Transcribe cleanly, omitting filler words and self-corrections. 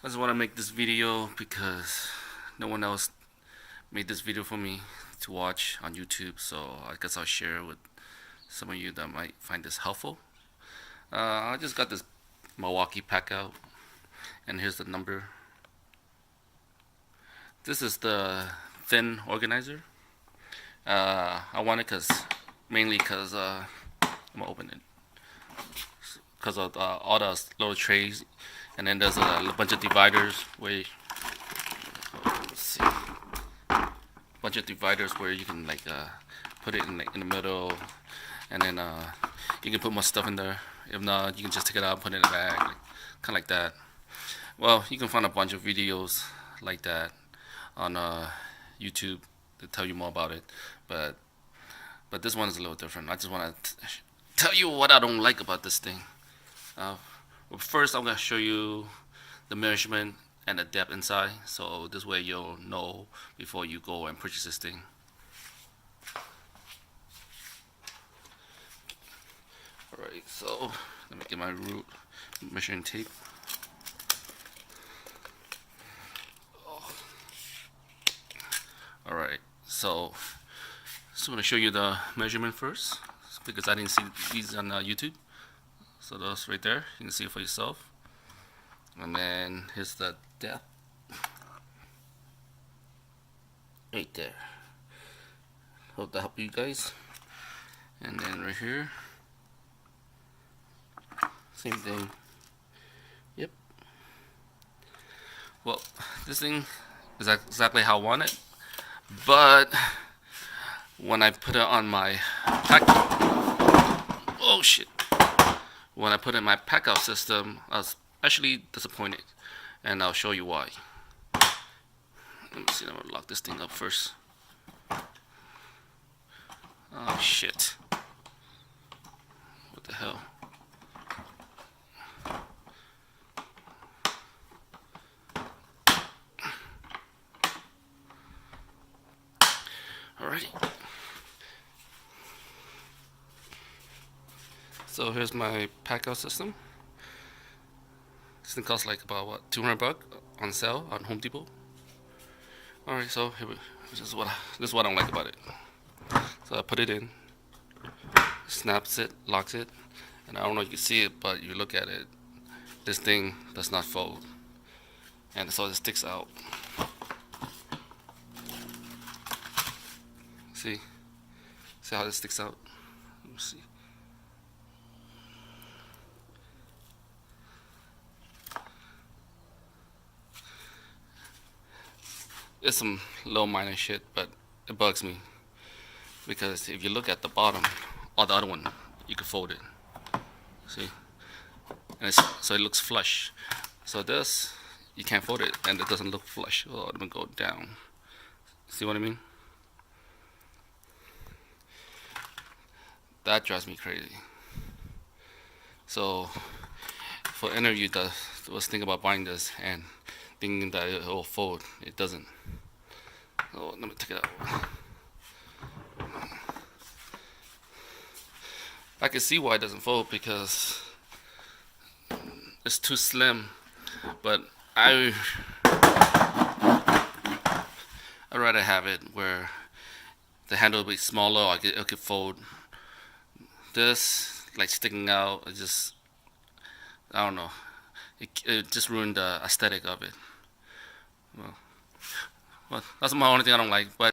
I just want to make this video because no one else made this video for me to watch on YouTube, so I guess I'll share it with some of you that might find this helpful. I just got this Milwaukee PACKOUT, and here's the number. This is the thin organizer. I want it mainly because I'm gonna open it because of all the little trays, and then there's a bunch of dividers where let's see, bunch of dividers where you can put it in the middle, and then you can put more stuff in there. If not, you can just take it out and put it in a bag, kind of like that. Well, you can find a bunch of videos like that on YouTube to tell you more about it, but this one is a little different. I just want to tell you what I don't like about this thing. Well, first I'm going to show you the measurement and the depth inside, so this way you'll know before you go and purchase this thing. Alright, so let me get my root measuring tape. Alright, so I'm going to show you the measurement first because I didn't see these on YouTube. So those right there, you can see it for yourself. And then here's the depth. Right there. Hope that helped you guys. And then right here, same thing. Yep. Well, this thing is exactly how I want it, but when I put it on my oh shit, when I put it in my PACKOUT system, I was actually disappointed, and I'll show you why. Let me see, I'm gonna lock this thing up first. Oh shit. What the hell? Alrighty. So here's my PACKOUT system. This thing costs like about what, $200 on sale on Home Depot. Alright, so this is what I don't like about it. So I put it in, snaps it, locks it, and I don't know if you can see it, but you look at it, this thing does not fold, and so it sticks out. See how this sticks out? Let me see. It's some little minor shit, but it bugs me because if you look at the bottom or the other one, you can fold it. See, and so it looks flush. So this, you can't fold it, and it doesn't look flush. Oh, let me go down. See what I mean? That drives me crazy. So for any of you that was thinking about buying this and thinking that it will fold, it doesn't. So let me take it out. I can see why it doesn't fold because it's too slim, but I'd rather have it where the handle will be smaller, or it could fold. This, like sticking out, I don't know. It just ruined the aesthetic of it. Well, that's my only thing I don't like. But